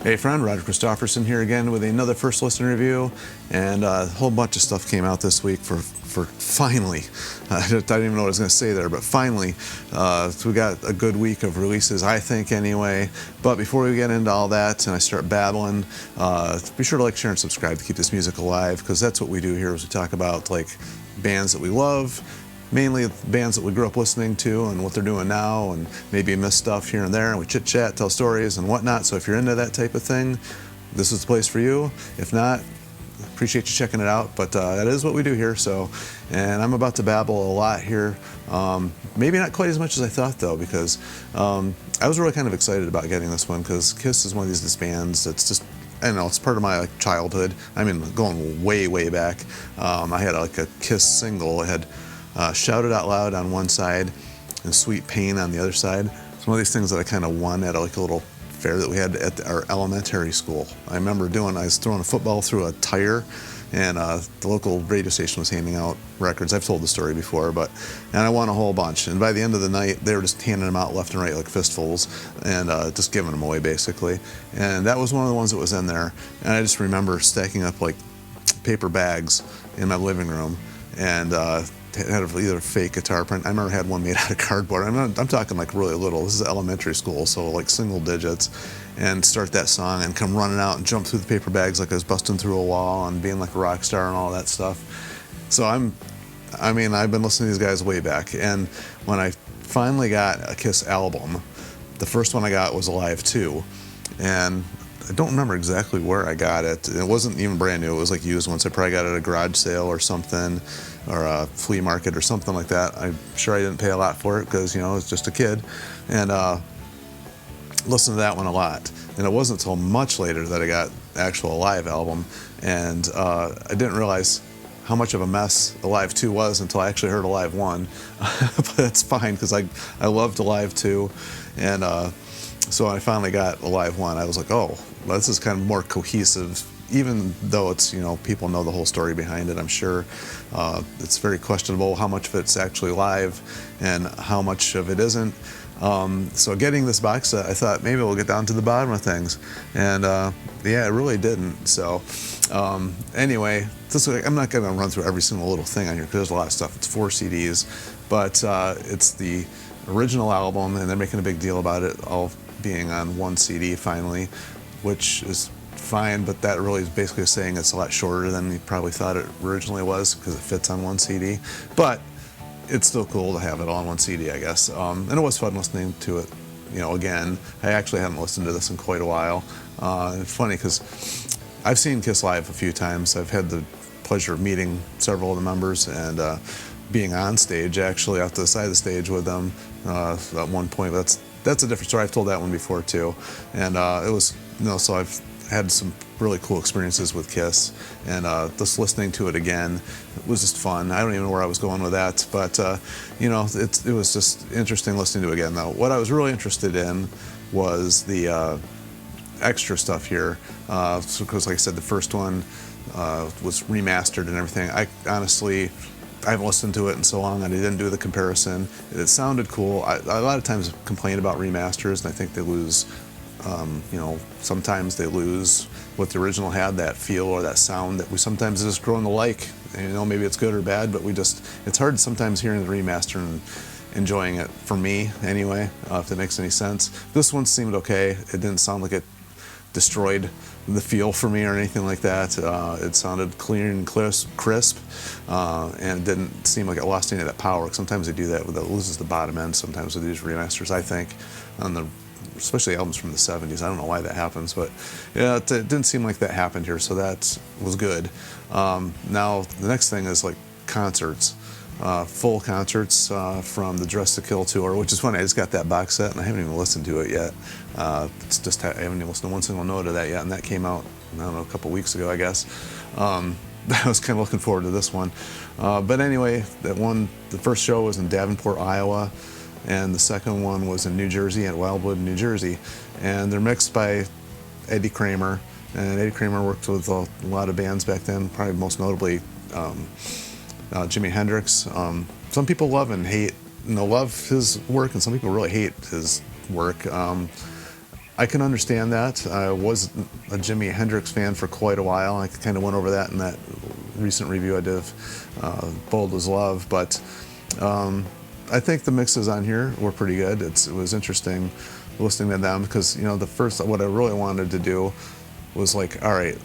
Hey friend, Roger Christofferson here again with another first listen review, and a whole bunch of stuff came out this week for finally, I didn't even know what I was going to say there, but finally, we got a good week of releases, I think anyway. But before we get into all that and I start babbling, be sure to like, share, and subscribe to keep this music alive, because that's what we do here, is we talk about like bands that we love, mainly bands that we grew up listening to and what they're doing now, and maybe miss stuff here and there, and we chit chat, tell stories and whatnot. So if you're into that type of thing, this is the place for you. If not, appreciate you checking it out, but that is what we do here. So, and I'm about to babble a lot here, maybe not quite as much as I thought though, because I was really kind of excited about getting this one, because Kiss is one of these bands that's just, I don't know, it's part of my childhood. I mean, going way back. I had like a Kiss single. It had Shout It Out Loud on one side and Sweet Pain on the other side. It's one of these things that I kind of won at like a little fair that we had at our elementary school. I remember I was throwing a football through a tire, and the local radio station was handing out records. I've told the story before, and I won a whole bunch. And by the end of the night, they were just handing them out left and right like fistfuls, and just giving them away basically. And that was one of the ones that was in there. And I just remember stacking up like paper bags in my living room, and had either a fake guitar print. I remember I had one made out of cardboard. I'm talking like really little. This is elementary school, so like single digits, and start that song and come running out and jump through the paper bags like I was busting through a wall and being like a rock star and all that stuff. So I've been listening to these guys way back, and when I finally got a Kiss album, the first one I got was Alive 2, and I don't remember exactly where I got it. It wasn't even brand new. It was like used ones. I probably got it at a garage sale or something, or a flea market or something like that. I'm sure I didn't pay a lot for it, because, you know, I was just a kid. And listened to that one a lot. And it wasn't until much later that I got the actual Alive album. And I didn't realize how much of a mess Alive 2 was until I actually heard Alive 1. But that's fine, because I loved Alive 2. And so when I finally got Alive 1, I was like, oh, well, this is kind of more cohesive, even though it's, you know, people know the whole story behind it, I'm sure. It's very questionable how much of it's actually live and how much of it isn't. So getting this box set, I thought maybe we'll get down to the bottom of things. And yeah, it really didn't. So anyway, I'm not going to run through every single little thing on here, because there's a lot of stuff. It's 4 CDs, but it's the original album, and they're making a big deal about it all being on one CD finally, which is fine, but that really is basically saying it's a lot shorter than you probably thought it originally was, because it fits on one CD. But it's still cool to have it all on one CD, I guess. And it was fun listening to it, you know, again. I actually haven't listened to this in quite a while. It's funny, because I've seen Kiss live a few times. I've had the pleasure of meeting several of the members, and being on stage, actually, out to the side of the stage with them at one point. That's a different story. I've told that one before too. And it was, you know, so I've had some really cool experiences with Kiss, and just listening to it again, it was just fun. I don't even know where I was going with that, but you know, it was just interesting listening to it again. Though what I was really interested in was the extra stuff here, because like I said, the first one was remastered and everything. I haven't listened to it in so long, and I didn't do the comparison. It sounded cool. A lot of times complain about remasters, and I think they lose, you know, sometimes they lose what the original had, that feel or that sound that we sometimes just grown to like. And, you know, maybe it's good or bad, but it's hard sometimes hearing the remaster and enjoying it, for me anyway, if that makes any sense. This one seemed okay. It didn't sound like it destroyed the feel for me or anything like that. It sounded clear and crisp, and it didn't seem like it lost any of that power. Sometimes they do that, it loses the bottom end sometimes with these remasters, I think, especially albums from the 70s. I don't know why that happens, but yeah, it didn't seem like that happened here, so that was good. Now, the next thing is like concerts. Full concerts from the Dress to Kill tour, which is funny. I just got that box set and I haven't even listened to it yet. I haven't even listened to one single note of that yet, and that came out, I don't know, a couple weeks ago, I guess. I was kind of looking forward to this one. But anyway, the first show was in Davenport, Iowa, and the second one was in New Jersey, at Wildwood, New Jersey. And they're mixed by Eddie Kramer, and Eddie Kramer worked with a lot of bands back then, probably most notably Jimi Hendrix. Some people love and hate, love his work, and some people really hate his work. I can understand that. I was a Jimi Hendrix fan for quite a while. I kind of went over that in that recent review I did of Bold as Love, but I think the mixes on here were pretty good. It was interesting listening to them because, you know, what I really wanted to do was like, all right,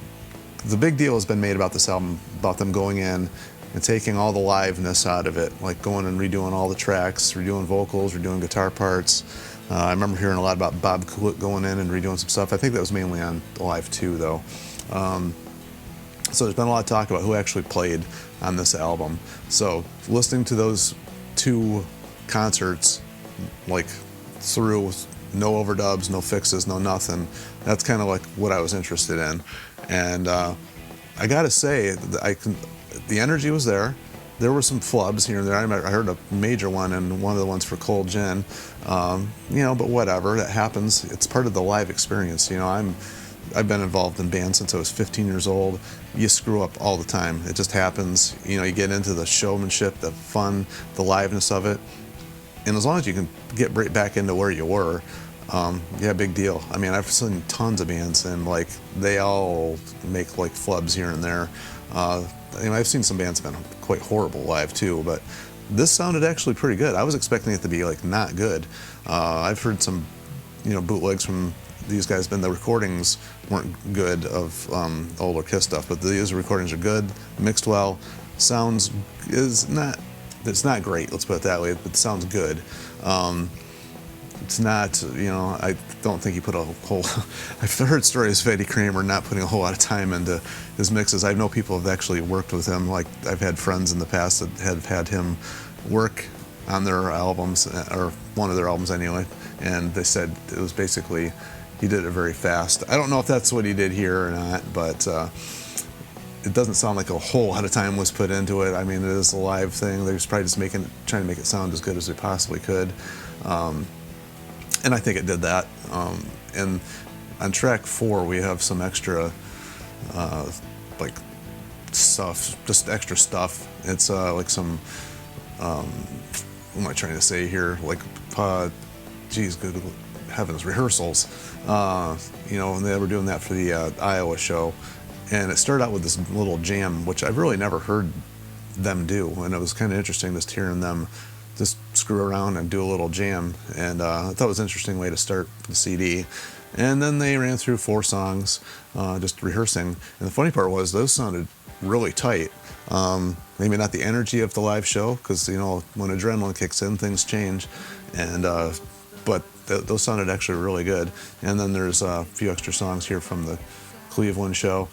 the big deal has been made about this album, about them going in and taking all the liveness out of it, like going and redoing all the tracks, redoing vocals, redoing guitar parts. I remember hearing a lot about Bob Kulick going in and redoing some stuff. I think that was mainly on Live 2, though. So there's been a lot of talk about who actually played on this album. So listening to those 2 concerts, like through, no overdubs, no fixes, no nothing, that's kind of like what I was interested in. And I gotta say, the energy was there. There were some flubs here and there. I heard a major one in one of the ones for Cold Gin. You know, but whatever, that happens. It's part of the live experience. You know, I've been involved in bands since I was 15 years old. You screw up all the time. It just happens. You know, you get into the showmanship, the fun, the liveness of it. And as long as you can get right back into where you were, yeah, big deal. I mean, I've seen tons of bands and like they all make like flubs here and there. You know, I've seen some bands have been quite horrible live too, but this sounded actually pretty good. I was expecting it to be like not good. I've heard some, you know, bootlegs from these guys, but the recordings weren't good of older Kiss stuff, but these recordings are good, mixed well, sounds it's not great, let's put it that way, but it sounds good. It's not, you know, I don't think he put a whole, I've heard stories of Eddie Kramer not putting a whole lot of time into his mixes. I know people have actually worked with him, like I've had friends in the past that have had him work on their albums, or one of their albums anyway, and they said it was basically, he did it very fast. I don't know if that's what he did here or not, but it doesn't sound like a whole lot of time was put into it. I mean, it is a live thing. They was probably just trying to make it sound as good as they possibly could. And I think it did that. And on track 4, we have some extra, like stuff, just extra stuff. It's like some, what am I trying to say here? Like, geez, good heavens, rehearsals. You know, and they were doing that for the Iowa show. And it started out with this little jam, which I've really never heard them do. And it was kind of interesting just hearing them just screw around and do a little jam. And I thought it was an interesting way to start the CD. And then they ran through 4 songs, just rehearsing. And the funny part was those sounded really tight. Maybe not the energy of the live show, because, you know, when adrenaline kicks in, things change. And but those sounded actually really good. And then there's a few extra songs here from the Cleveland show.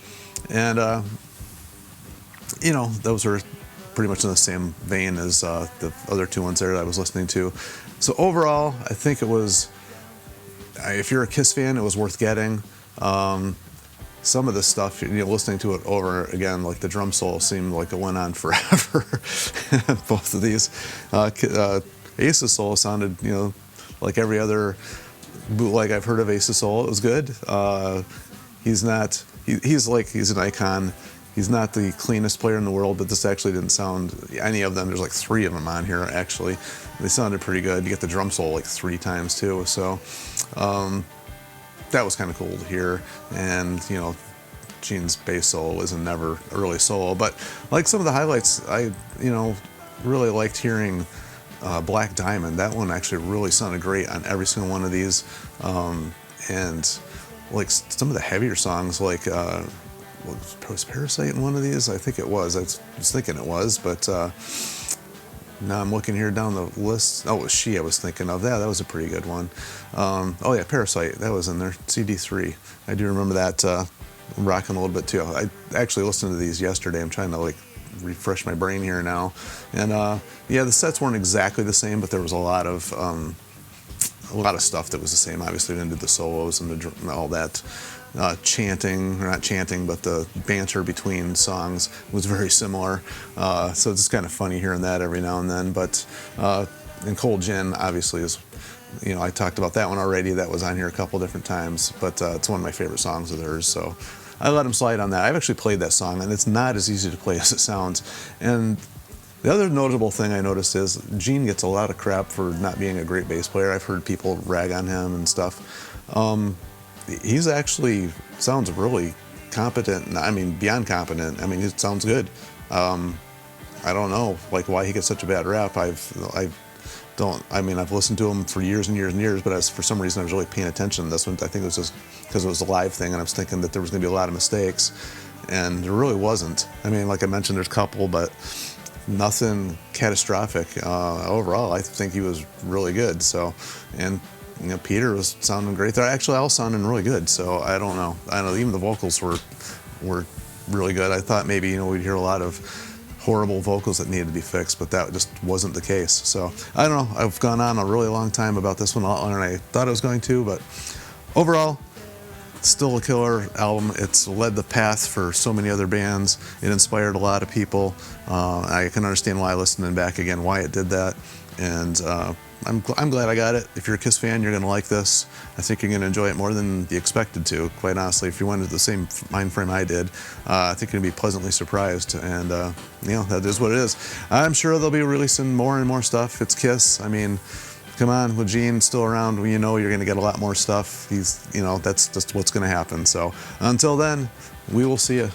And, you know, those are pretty much in the same vein as the other 2 ones there that I was listening to. So overall, I think it was, if you're a Kiss fan, it was worth getting. Some of this stuff, you know, listening to it over again, like the drum solo seemed like it went on forever. Both of these. Ace's solo sounded, you know, like every other bootleg I've heard of Ace's solo. It was good. He's not, he's an icon. He's not the cleanest player in the world, but this actually didn't sound, any of them, there's like 3 of them on here actually. They sounded pretty good. You get the drum solo like 3 times too, so that was kind of cool to hear. And, you know, Gene's bass solo isn't never a really solo, but like some of the highlights, I, you know, really liked hearing Black Diamond. That one actually really sounded great on every single one of these. And like some of the heavier songs, like, was Parasite in one of these? I think it was. I was thinking it was, but now I'm looking here down the list. Oh, it was She I was thinking of. That was a pretty good one. Oh yeah, Parasite, that was in there. CD3. I do remember that rocking a little bit too. I actually listened to these yesterday. I'm trying to like refresh my brain here now. And yeah, the sets weren't exactly the same, but there was a lot of stuff that was the same. Obviously, we did the solos and all that. Chanting, or not chanting, but the banter between songs was very similar. So it's kind of funny hearing that every now and then. But and Cold Gin obviously is, you know, I talked about that one already. That was on here a couple different times, but it's one of my favorite songs of theirs. So I let him slide on that. I've actually played that song, and it's not as easy to play as it sounds. And the other notable thing I noticed is Gene gets a lot of crap for not being a great bass player. I've heard people rag on him and stuff. he's actually sounds really competent. I mean, beyond competent. I mean, it sounds good. I don't know, like, why he gets such a bad rap. I mean, I've listened to him for years and years and years, but for some reason I was really paying attention. This one, I think it was just because it was a live thing, and I was thinking that there was going to be a lot of mistakes, and there really wasn't. I mean, like I mentioned, there's a couple, but nothing catastrophic. Overall, I think he was really good. So, and Peter was sounding great. They're actually all sounding really good. So I don't know. Even the vocals were really good. I thought maybe we'd hear a lot of horrible vocals that needed to be fixed, but that just wasn't the case. So I don't know. I've gone on a really long time about this one, a lot longer than I thought I was going to, but overall, still a killer album. It's led the path for so many other bands. It inspired a lot of people. I can understand why, listening back again, why it did that. And I'm glad I got it. If you're a Kiss fan, you're going to like this. I think you're going to enjoy it more than you expected to, quite honestly. If you went into the same mind frame I did, I think you're going to be pleasantly surprised. And, that is what it is. I'm sure they'll be releasing more and more stuff. It's Kiss. I mean, come on, with Gene still around, you're going to get a lot more stuff. That's just what's going to happen. So until then, we will see you.